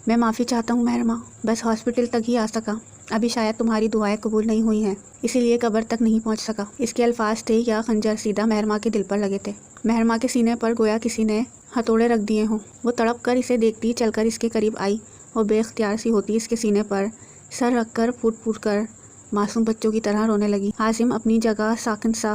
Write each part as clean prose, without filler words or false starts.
میں معافی چاہتا ہوں مہرما، بس ہاسپٹل تک ہی آ سکا، ابھی شاید تمہاری دعائیں قبول نہیں ہوئی ہیں، اسی لیے قبر تک نہیں پہنچ سکا۔ اس کے الفاظ تھے یا خنجر سیدھا مہرما کے دل پر لگے تھے۔ مہرما کے سینے پر گویا کسی نے ہتھوڑے رکھ دیے ہوں۔ وہ تڑپ کر اسے دیکھتی، چل کر اس کے قریب آئی اور بے اختیار سی ہوتی اس کے سینے پر سر رکھ کر پھوٹ پھوٹ کر معصوم بچوں کی طرح رونے لگی۔ عاصم اپنی جگہ ساکن سا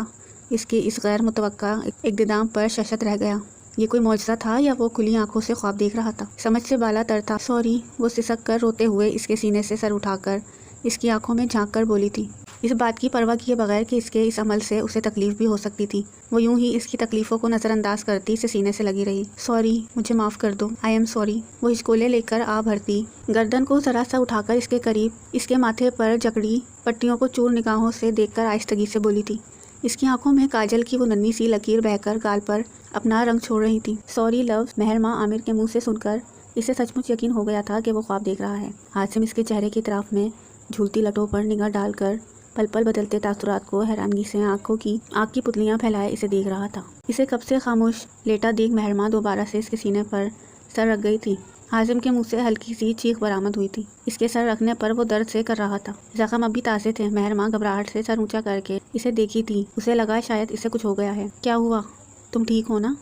اس کے اس غیر متوقع اقدام پر ششت رہ گیا۔ یہ کوئی معجزہ تھا یا وہ کھلی آنکھوں سے خواب دیکھ رہا تھا؟ سمجھ سے بالا تر تھا۔ سوری، وہ سسک کر روتے ہوئے اس کے سینے سے سر اٹھا کر اس کی آنکھوں میں جھانک کر بولی تھی، اس بات کی پرواہ کیے بغیر کہ اس کے اس عمل سے اسے تکلیف بھی ہو سکتی تھی۔ وہ یوں ہی اس کی تکلیفوں کو نظر انداز کرتی اسے سینے سے لگی رہی۔ سوری، مجھے معاف کر دو، آئی ایم سوری۔ وہ ہچکولے لے کر آ بھرتی، گردن کو ذرا سا اٹھا کر اس کے قریب اس کے ماتھے پر جکڑی پٹیوں کو چور نگاہوں سے دیکھ کر آہستگی سے بولی تھی۔ اس کی آنکھوں میں کاجل کی وہ ننھی سی لکیر بہہ کر گال پر اپنا رنگ چھوڑ رہی تھی۔ سوری لفظ مہرما عامر کے منہ سے سن کر اسے سچ مچ یقین ہو گیا تھا کہ وہ خواب دیکھ رہا ہے۔ عاصم اس کے چہرے کی اطراف میں جھولتی لٹوں پر نگاہ ڈال کر پل پل بدلتے تاثرات کو حیرانگی سے آنکھ کی پتلیاں پھیلائے اسے دیکھ رہا تھا۔ اسے کب سے خاموش لیٹا دیکھ مہرما دوبارہ سے اس کے سینے پر سر رکھ گئی تھی۔ عاصم کے منہ سے ہلکی سی چیخ برآمد ہوئی تھی۔ اس کے سر رکھنے پر وہ درد سے کر رہا تھا، زخم ابھی تازے تھے۔ مہرما گھبراہٹ سے سر اونچا کر کے اسے دیکھی تھی۔ اسے لگا شاید اسے کچھ ہو گیا ہے۔ کیا ہوا؟ تم ٹھیک ہو نا؟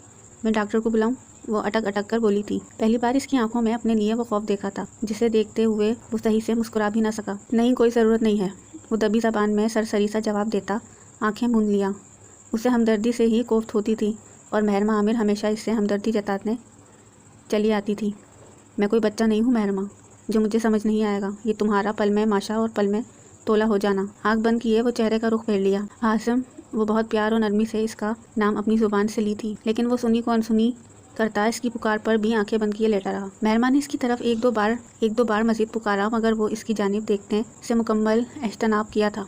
میں ڈاکٹر کو بلاؤں؟ وہ اٹک اٹک کر بولی تھی۔ پہلی بار اس کی آنکھوں میں اپنے لیے وہ خوف دیکھا تھا جسے دیکھتے ہوئے وہ صحیح سے مسکرا بھی نہ سکا۔ نہیں، کوئی ضرورت نہیں ہے، وہ دبی زبان میں سرسری سا جواب دیتا آنکھیں موند لیا۔ اسے ہمدردی سے ہی کوفت ہوتی تھی اور مہرما عامر ہمیشہ اس سے ہمدردی جتانے چلی آتی تھی۔ میں کوئی بچہ نہیں ہوں مہرما، جو مجھے سمجھ نہیں آئے گا۔ یہ تمہارا پل میں ماشا اور پل میں تولا ہو جانا۔ آنکھ بند کیے وہ چہرے کا رخ پھیر لیا۔ عاصم، وہ بہت پیار اور نرمی سے اس کا نام اپنی زبان سے لی تھی، لیکن وہ سنی کو انسنی کرتا اس کی پکار پر بھی آنکھیں بند کیے لیٹا رہا۔ مہرما نے اس کی طرف ایک دو بار مزید پکارا، مگر وہ اس کی جانب دیکھنے سے مکمل اجتناب کیا تھا۔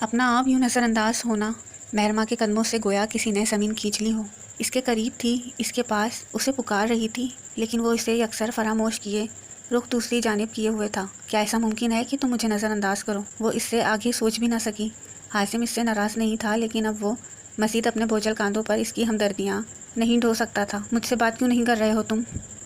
اپنا آپ یوں نظر انداز ہونا مہرما کے قدموں سے گویا کسی نے زمین کھینچ لی ہو۔ اس کے قریب تھی، اس کے پاس اسے پکار رہی تھی، لیکن وہ اسے یکسر فراموش کیے رخ دوسری جانب کیے ہوئے تھا۔ کیا ایسا ممکن ہے کہ تم مجھے نظر انداز کرو؟ وہ اس سے آگے سوچ بھی نہ سکی۔ عاصم اس سے ناراض نہیں تھا، لیکن اب وہ مزید اپنے بوجھل کاندھوں پر اس کی ہمدردیاں نہیں ڈھو سکتا تھا۔ مجھ سے بات کیوں نہیں کر رہے ہو تم؟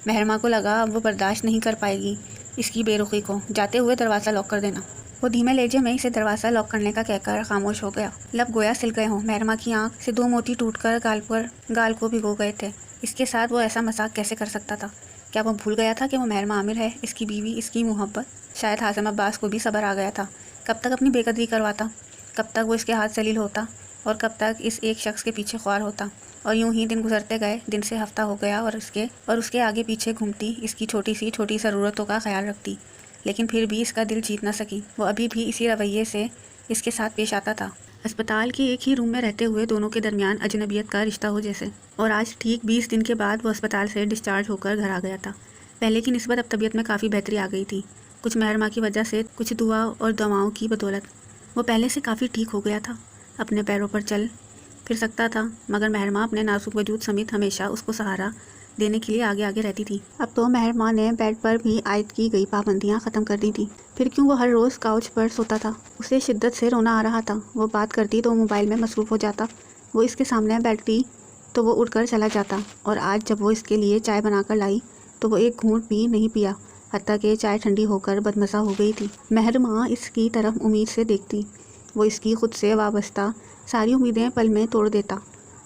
مہرما کو لگا اب وہ برداشت نہیں کر پائے گی اس کی بے رخی کو۔ جاتے ہوئے دروازہ لاک کر دینا۔ وہ دھیمے لہجے میں اسے دروازہ لاک کرنے کا کہہ کر خاموش ہو گیا۔ لب گویا سل گئے ہوں۔ مہرما کی آنکھ سے دو موتی ٹوٹ کر گال کو بھگو گئے تھے۔ اس کے ساتھ وہ ایسا مذاق کیسے کر سکتا تھا؟ کیا وہ بھول گیا تھا کہ وہ مہرما عامر ہے، اس کی بیوی، اس کی محبت؟ شاید عاصم عباس کو بھی صبر آ گیا تھا۔ کب تک اپنی بے قدری کرواتا؟ کب تک وہ اس کے ہاتھ ذلیل ہوتا اور کب تک اس ایک شخص کے پیچھے خوار ہوتا؟ اور یوں ہی دن گزرتے گئے، دن سے ہفتہ ہو گیا اور اس کے آگے پیچھے گھومتی، اس کی چھوٹی ضرورتوں کا خیال رکھتی، لیکن پھر بھی اس کا دل جیت نہ سکی۔ وہ ابھی بھی اسی رویے سے اس کے ساتھ پیش آتا تھا، اسپتال کے ایک ہی روم میں رہتے ہوئے دونوں کے درمیان اجنبیت کا رشتہ ہو جیسے۔ اور آج ٹھیک 20 دن کے بعد وہ اسپتال سے ڈسچارج ہو کر گھر آ گیا تھا۔ پہلے کی نسبت اب طبیعت میں کافی بہتری آ گئی تھی، کچھ مہرما کی وجہ سے، کچھ دعا اور دواؤں کی بدولت۔ وہ پہلے سے کافی ٹھیک ہو گیا تھا، اپنے پیروں پر چل پھر سکتا تھا، مگر مہرما اپنے نازک وجود سمیت ہمیشہ اس کو سہارا دینے کے لیے آگے آگے رہتی تھی۔ اب تو مہرما نے بیڈ پر بھی عائد کی گئی پابندیاں ختم کر دی تھی۔ پھر کیوں وہ ہر روز کاؤچ پر سوتا تھا؟ اسے شدت سے رونا آ رہا تھا۔ وہ بات کرتی تو موبائل میں مصروف ہو جاتا، وہ اس کے سامنے بیٹھتی تو وہ اٹھ کر چلا جاتا، اور آج جب وہ اس کے لیے چائے بنا کر لائی تو وہ ایک گھونٹ بھی نہیں پیا، حتیٰ کہ چائے ٹھنڈی ہو کر بدمزہ ہو گئی تھی۔ مہرما اس کی طرف امید سے دیکھتی، وہ اس کی خود سے وابستہ ساری امیدیں پل میں توڑ دیتا۔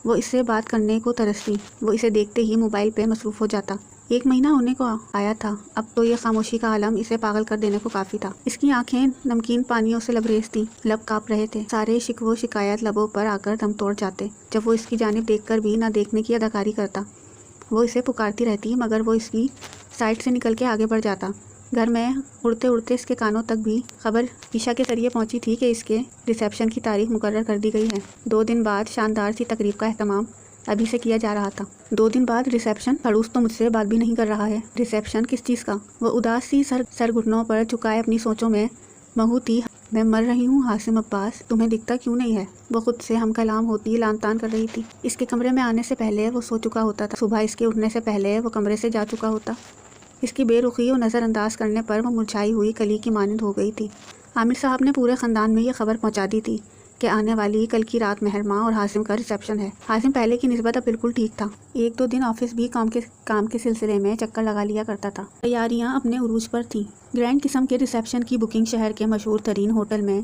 وہ اس سے بات کرنے کو ترستی، وہ اسے دیکھتے ہی موبائل پہ مصروف ہو جاتا۔ 1 مہینہ ہونے کو آیا تھا، اب تو یہ خاموشی کا عالم اسے پاگل کر دینے کو کافی تھا۔ اس کی آنکھیں نمکین پانیوں سے لبریز تھیں، لب کانپ رہے تھے، سارے شکوے و شکایات لبوں پر آ کر دم توڑ جاتے جب وہ اس کی جانب دیکھ کر بھی نہ دیکھنے کی اداکاری کرتا۔ وہ اسے پکارتی رہتی، مگر وہ اس کی سائٹ سے نکل کے آگے بڑھ جاتا۔ گھر میں اڑتے اڑتے اس کے کانوں تک بھی خبر عشاء کے ذریعے پہنچی تھی کہ اس کے ریسیپشن کی تاریخ مقرر کر دی گئی ہے۔ 2 دن بعد شاندار سی تقریب کا اہتمام ابھی سے کیا جا رہا تھا۔ 2 دن بعد ریسیپشن؟ خڑوس تو مجھ سے بات بھی نہیں کر رہا ہے۔ ریسیپشن کس چیز کا؟ وہ اداس سی سر گھٹنوں پر جھکائے اپنی سوچوں میں مہو تھی۔ میں مر رہی ہوں عاصم عباس، تمہیں دکھتا کیوں نہیں ہے؟ وہ خود سے ہم کلام ہوتی لان تان کر رہی تھی۔ اس کے کمرے میں آنے سے پہلے وہ سو چکا ہوتا تھا، صبح اس کے اٹھنے سے پہلے وہ کمرے سے جا چکا ہوتا۔ اس کی بے رخی اور نظر انداز کرنے پر وہ مرجھائی ہوئی کلی کی مانند ہو گئی تھی۔ عامر صاحب نے پورے خاندان میں یہ خبر پہنچا دی تھی کہ کہ آنے والی کل کی رات مہر ماں اور حاسم کا ریسیپشن ہے۔ حاسم پہلے کی نسبت اب بالکل ٹھیک تھا۔ ایک دو دن آفس بھی کام کے سلسلے میں چکر لگا لیا کرتا تھا۔ تیاریاں اپنے عروج پر تھیں۔ گرینڈ قسم کے ریسیپشن کی بکنگ شہر کے مشہور ترین ہوٹل میں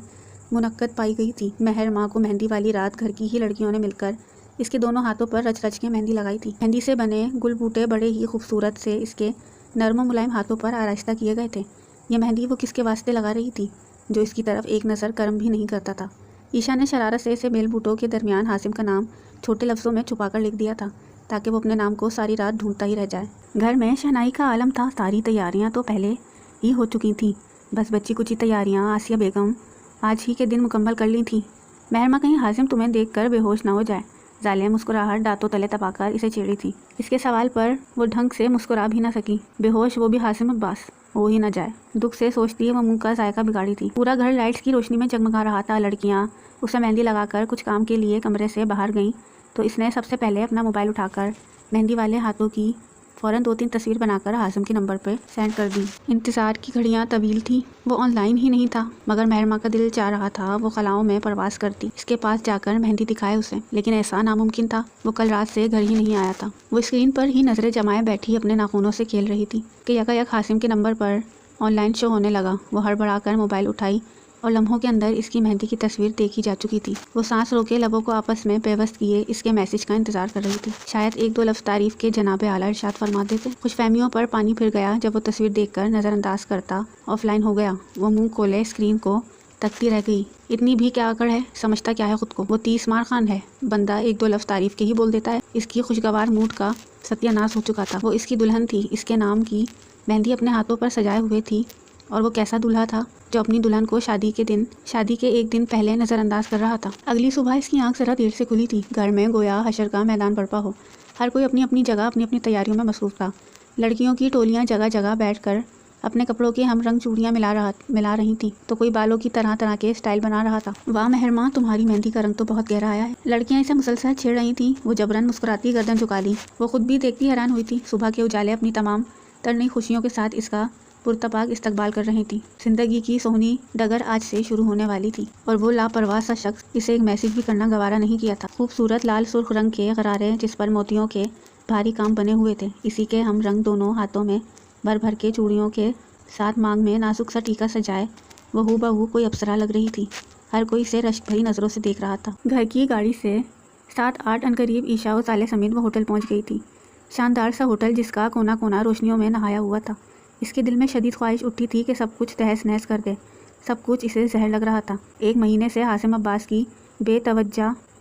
منعقد پائی گئی تھی۔ مہر ماں کو مہندی والی رات گھر کی ہی لڑکیوں نے مل کر اس کے دونوں ہاتھوں پر رچ رچ کے مہندی لگائی تھی۔ مہندی سے بنے گل بوٹے بڑے ہی خوبصورت سے اس کے نرم و ملائم ہاتھوں پر آراستہ کیے گئے تھے۔ یہ مہندی وہ کس کے واسطے لگا رہی تھی جو اس کی طرف ایک نظر کرم بھی نہیں کرتا تھا؟ عیشا نے شرارت سے اسے بیل بوٹوں کے درمیان حاسم کا نام چھوٹے لفظوں میں چھپا کر لکھ دیا تھا تاکہ وہ اپنے نام کو ساری رات ڈھونڈتا ہی رہ جائے۔ گھر میں شہنائی کا عالم تھا۔ ساری تیاریاں تو پہلے ہی ہو چکی تھیں، بس بچی کچی تیاریاں آسیہ بیگم آج ہی کے دن مکمل کر لی تھیں۔ مہر ماں کہیں حاسم تمہیں دیکھ کر بے ہوش نہ ہو جائے، ظالم مسکراہٹ دانتوں تلے دبا کر اسے چھیڑی تھی۔ اس کے سوال پر وہ ڈھنگ سے مسکرا بھی نہ سکی۔ بے ہوش وہ بھی حاسم عباس ہو ہی نہ جائے، دکھ سے سوچتی وہ منہ کا ذائقہ بگاڑی تھی۔ پورا گھر لائٹس کی روشنی میں جگمگا رہا تھا۔ لڑکیاں اسے مہندی لگا کر کچھ کام کے لیے کمرے سے باہر گئیں تو اس نے سب سے پہلے اپنا موبائل اٹھا کر مہندی والے ہاتھوں کی فوراً 2-3 تصویر بنا کر حاسم کے نمبر پہ سینڈ کر دی۔ انتظار کی گھڑیاں طویل تھیں، وہ آن لائن ہی نہیں تھا، مگر مہر ماں کا دل چاہ رہا تھا وہ خلاؤں میں پرواز کرتی، اس کے پاس جا کر مہندی دکھائے اسے، لیکن ایسا ناممکن تھا۔ وہ کل رات سے گھر ہی نہیں آیا تھا۔ وہ اسکرین پر ہی نظریں جمائے بیٹھی اپنے ناخنوں سے کھیل رہی تھی کہ یکایک حاسم کے نمبر پر آن لائن شو ہونے لگا۔ وہ ہڑبڑا کر موبائل اٹھائی اور لمحوں کے اندر اس کی مہندی کی تصویر دیکھی جا چکی تھی۔ وہ سانس روکے لبوں کو آپس میں پیوست کیے اس کے میسج کا انتظار کر رہی تھی۔ شاید 1-2 لفظ تعریف کے جناب اعلیٰ ارشاد فرما دیتے۔ خوش فہمیوں پر پانی پھر گیا جب وہ تصویر دیکھ کر نظر انداز کرتا آف لائن ہو گیا۔ وہ منہ کھولے اسکرین کو تکتی رہ گئی۔ اتنی بھی کیا اکڑ ہے، سمجھتا کیا ہے خود کو؟ وہ 30 مار خان ہے، بندہ 1-2 لفظ تعریف کے ہی بول دیتا ہے۔ اس کی خوشگوار موڈ کا ستیہ ناش ہو چکا تھا۔ وہ اس کی دلہن تھی، اس کے نام کی مہندی اپنے ہاتھوں پر سجائے ہوئے تھی، اور وہ کیسا دولہا تھا جو اپنی دلہن کو شادی کے 1 دن پہلے نظر انداز کر رہا تھا۔ اگلی صبح اس کی آنکھ ذرا دیر سے کھلی تھی۔ گھر میں گویا حشر کا میدان برپا ہو، ہر کوئی اپنی اپنی جگہ اپنی اپنی تیاریوں میں مصروف تھا۔ لڑکیوں کی ٹولیاں جگہ جگہ بیٹھ کر اپنے کپڑوں کے ہم رنگ چوڑیاں ملا رہی تھیں تو کوئی بالوں کی طرح طرح کے اسٹائل بنا رہا تھا۔ واہ مہر ماں، تمہاری مہندی کا رنگ تو بہت گہرا آیا ہے۔ لڑکیاں اسے مسلسل چھیڑ رہی تھیں۔ وہ جبرن مسکراتی گردن جھکا لی۔ وہ خود بھی دیکھتی حیران ہوئی تھی۔ صبح کے اجالے اپنی تمام تر نئی خوشیوں کے ساتھ اس کا پرتپاک استقبال کر رہی تھی۔ زندگی کی سونی ڈگر آج سے شروع ہونے والی تھی اور وہ لاپرواہ سا شخص اسے ایک میسج بھی کرنا گوارا نہیں کیا تھا۔ خوبصورت لال سرخ رنگ کے غرارے جس پر موتیوں کے بھاری کام بنے ہوئے تھے، اسی کے ہم رنگ دونوں ہاتھوں میں بھر بھر کے چوڑیوں کے ساتھ مانگ میں نازک سا ٹیکا سجائے وہ ہو بہو کوئی اپسرا لگ رہی تھی۔ ہر کوئی اسے رشک بھری نظروں سے دیکھ رہا تھا۔ گھر کی گاڑی سے 7-8 عنقریب عیشا و سالے سمیت وہ ہوٹل پہنچ گئی تھی۔ شاندار سا ہوٹل جس کا کونا کونا روشنیوں میں نہایا ہوا تھا۔ اس کے دل میں شدید خواہش اٹھی تھی کہ سب کچھ تہس نہس کر دے۔ سب کچھ اسے زہر لگ رہا تھا۔ 1 مہینے سے حاسم عباس کی بے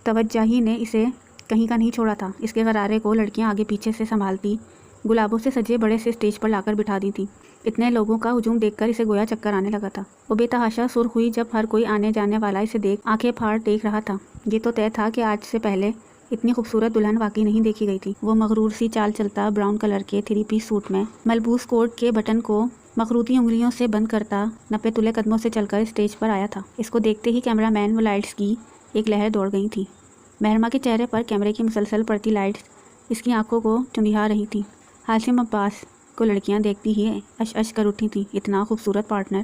توجہی نے اسے کہیں کا نہیں چھوڑا تھا۔ اس کے غرارے کو لڑکیاں آگے پیچھے سے سنبھالتی گلابوں سے سجے بڑے سے اسٹیج پر لا کر بٹھا دی تھی۔ اتنے لوگوں کا ہجوم دیکھ کر اسے گویا چکر آنے لگا تھا۔ وہ بے تحاشا سرخ ہوئی جب ہر کوئی آنے جانے والا اسے دیکھ آنکھیں پھاڑ دیکھ رہا تھا۔ یہ تو طے تھا کہ آج سے پہلے اتنی خوبصورت دلہن واقعی نہیں دیکھی گئی تھی۔ وہ مغرور سی چال چلتا براؤن کلر کے 3 پیس سوٹ میں ملبوس کوٹ کے بٹن کو مخروطی انگلیوں سے بند کرتا نپے تلے قدموں سے چل کر اسٹیج پر آیا تھا۔ اس کو دیکھتے ہی کیمرہ مین و لائٹس کی ایک لہر دوڑ گئی تھی۔ مہر ماں کے چہرے پر کیمرے کی مسلسل پڑتی لائٹس اس کی آنکھوں کو چندھیا رہی تھی۔ حاسم عباس کو لڑکیاں دیکھتی ہی اش اش کر اٹھی تھیں۔ اتنا خوبصورت پارٹنر،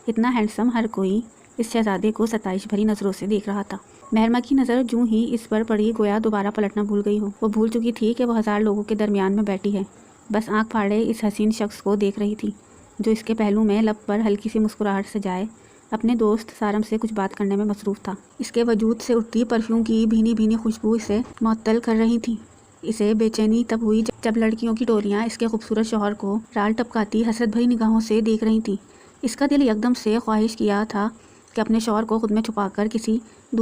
اتنا ہینڈسم، ہر کوئی اس شہزادے کو ستائش بھری نظروں سے دیکھ رہا تھا۔ مہر ماں کی نظر جوں ہی اس پر پڑی گویا دوبارہ پلٹنا بھول گئی ہو۔ وہ بھول چکی تھی کہ وہ 1000 لوگوں کے درمیان میں بیٹھی ہے، بس آنکھ پھاڑے اس حسین شخص کو دیکھ رہی تھی جو اس کے پہلو میں لب پر ہلکی سی مسکراہٹ سجائے اپنے دوست سارم سے کچھ بات کرنے میں مصروف تھا۔ اس کے وجود سے اٹھتی پرفیوم کی بھینی بھینی خوشبو اسے معطل کر رہی تھی۔ اسے بے چینی تب ہوئی جب لڑکیوں کی ٹولیاں اس کے خوبصورت شوہر کو رال ٹپکاتی حسرت بھری نگاہوں سے دیکھ رہی تھیں۔ اس کا دل یکدم سے خواہش کیا تھا کہ اپنے شوہر کو خود میں چھپا کر کسی دوسرے